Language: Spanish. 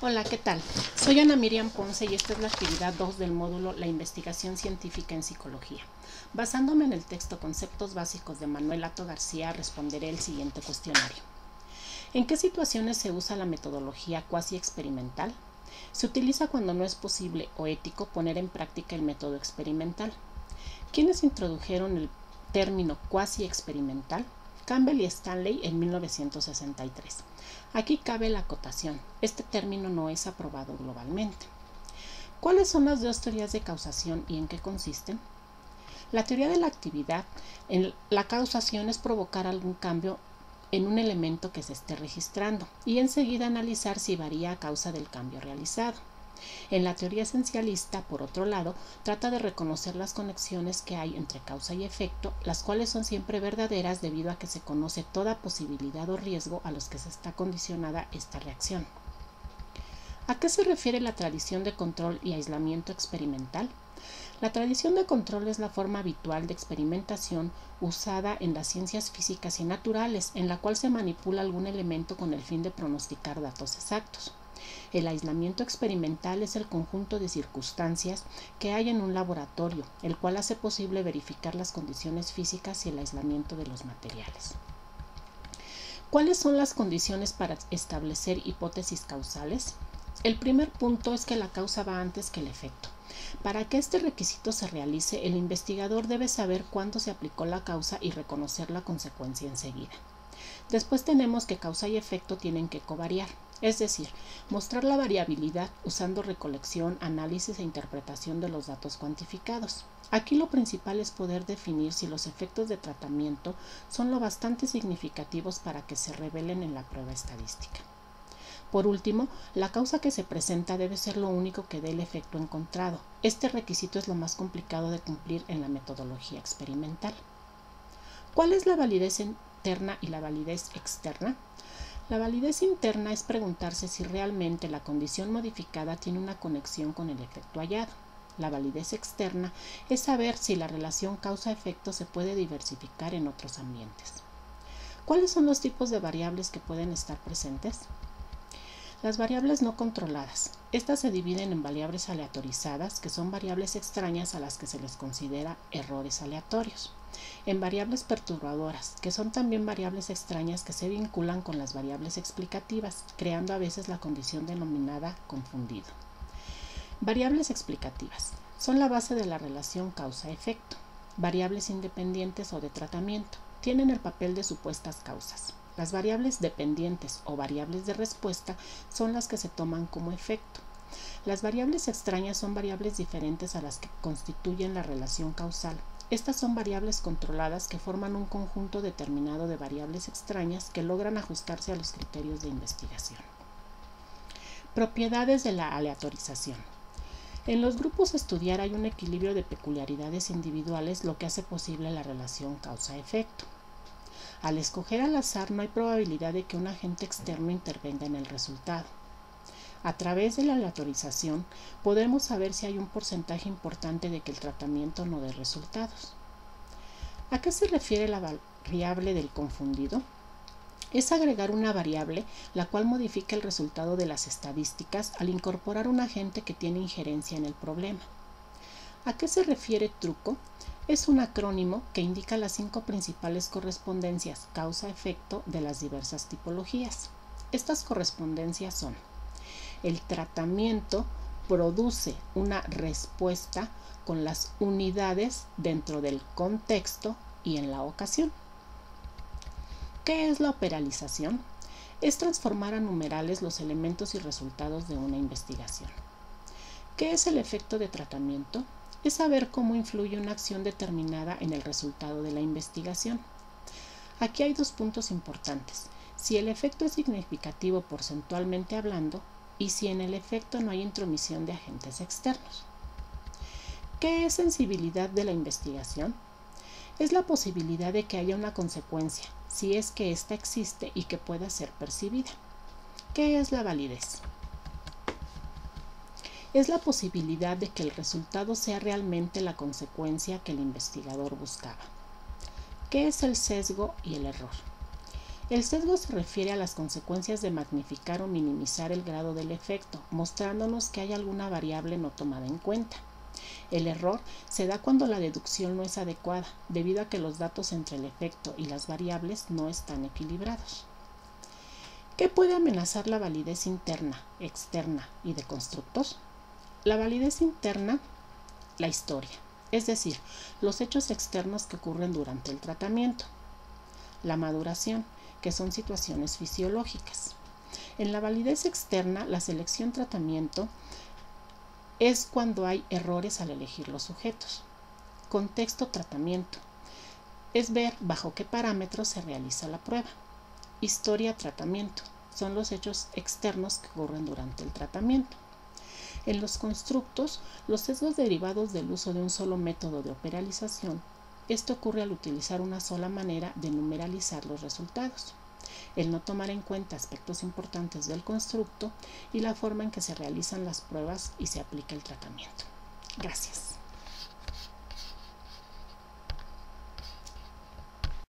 Hola, ¿qué tal? Soy Ana Miriam Ponce y esta es la actividad 2 del módulo La investigación científica en psicología. Basándome en el texto Conceptos básicos de Manuel Ato García, responderé el siguiente cuestionario. ¿En qué situaciones se usa la metodología cuasi experimental? Se utiliza cuando no es posible o ético poner en práctica el método experimental. ¿Quiénes introdujeron el término cuasi experimental? Campbell y Stanley en 1963. Aquí cabe la acotación, este término no es aprobado globalmente. ¿Cuáles son las dos teorías de causación y en qué consisten? La teoría de la actividad, en la causación es provocar algún cambio en un elemento que se esté registrando y enseguida analizar si varía a causa del cambio realizado. En la teoría esencialista, por otro lado, trata de reconocer las conexiones que hay entre causa y efecto, las cuales son siempre verdaderas debido a que se conoce toda posibilidad o riesgo a los que se está condicionada esta reacción. ¿A qué se refiere la tradición de control y aislamiento experimental? La tradición de control es la forma habitual de experimentación usada en las ciencias físicas y naturales, en la cual se manipula algún elemento con el fin de pronosticar datos exactos. El aislamiento experimental es el conjunto de circunstancias que hay en un laboratorio, el cual hace posible verificar las condiciones físicas y el aislamiento de los materiales. ¿Cuáles son las condiciones para establecer hipótesis causales? El primer punto es que la causa va antes que el efecto. Para que este requisito se realice, el investigador debe saber cuándo se aplicó la causa y reconocer la consecuencia enseguida. Después tenemos que causa y efecto tienen que covariar, es decir, mostrar la variabilidad usando recolección, análisis e interpretación de los datos cuantificados. Aquí lo principal es poder definir si los efectos de tratamiento son lo bastante significativos para que se revelen en la prueba estadística. Por último, la causa que se presenta debe ser lo único que dé el efecto encontrado. Este requisito es lo más complicado de cumplir en la metodología experimental. ¿Cuál es la validez interna y la validez externa? La validez interna es preguntarse si realmente la condición modificada tiene una conexión con el efecto hallado. La validez externa es saber si la relación causa-efecto se puede diversificar en otros ambientes. ¿Cuáles son los tipos de variables que pueden estar presentes? Las variables no controladas. Estas se dividen en variables aleatorizadas, que son variables extrañas a las que se les considera errores aleatorios. En variables perturbadoras, que son también variables extrañas que se vinculan con las variables explicativas, creando a veces la condición denominada confundido. Variables explicativas. Son la base de la relación causa-efecto. Variables independientes o de tratamiento. Tienen el papel de supuestas causas. Las variables dependientes o variables de respuesta son las que se toman como efecto. Las variables extrañas son variables diferentes a las que constituyen la relación causal. Estas son variables controladas que forman un conjunto determinado de variables extrañas que logran ajustarse a los criterios de investigación. Propiedades de la aleatorización. En los grupos a estudiar hay un equilibrio de peculiaridades individuales, lo que hace posible la relación causa-efecto. Al escoger al azar no hay probabilidad de que un agente externo intervenga en el resultado. A través de la aleatorización podemos saber si hay un porcentaje importante de que el tratamiento no dé resultados. ¿A qué se refiere la variable del confundido? Es agregar una variable la cual modifica el resultado de las estadísticas al incorporar un agente que tiene injerencia en el problema. ¿A qué se refiere truco? Es un acrónimo que indica las 5 principales correspondencias causa-efecto de las diversas tipologías. Estas correspondencias son: el tratamiento produce una respuesta con las unidades dentro del contexto y en la ocasión. ¿Qué es la operalización? Es transformar a numerales los elementos y resultados de una investigación. ¿Qué es el efecto de tratamiento? Es saber cómo influye una acción determinada en el resultado de la investigación. Aquí hay dos puntos importantes: si el efecto es significativo porcentualmente hablando y si en el efecto no hay intromisión de agentes externos. ¿Qué es sensibilidad de la investigación? Es la posibilidad de que haya una consecuencia, si es que ésta existe y que pueda ser percibida. ¿Qué es la validez? Es la posibilidad de que el resultado sea realmente la consecuencia que el investigador buscaba. ¿Qué es el sesgo y el error? El sesgo se refiere a las consecuencias de magnificar o minimizar el grado del efecto, mostrándonos que hay alguna variable no tomada en cuenta. El error se da cuando la deducción no es adecuada, debido a que los datos entre el efecto y las variables no están equilibrados. ¿Qué puede amenazar la validez interna, externa y de constructos? La validez interna, la historia, es decir, los hechos externos que ocurren durante el tratamiento. La maduración, que son situaciones fisiológicas. En la validez externa, la selección-tratamiento es cuando hay errores al elegir los sujetos. Contexto-tratamiento es ver bajo qué parámetros se realiza la prueba. Historia-tratamiento son los hechos externos que ocurren durante el tratamiento. En los constructos, los sesgos derivados del uso de un solo método de operalización. Esto ocurre al utilizar una sola manera de numeralizar los resultados, el no tomar en cuenta aspectos importantes del constructo y la forma en que se realizan las pruebas y se aplica el tratamiento. Gracias.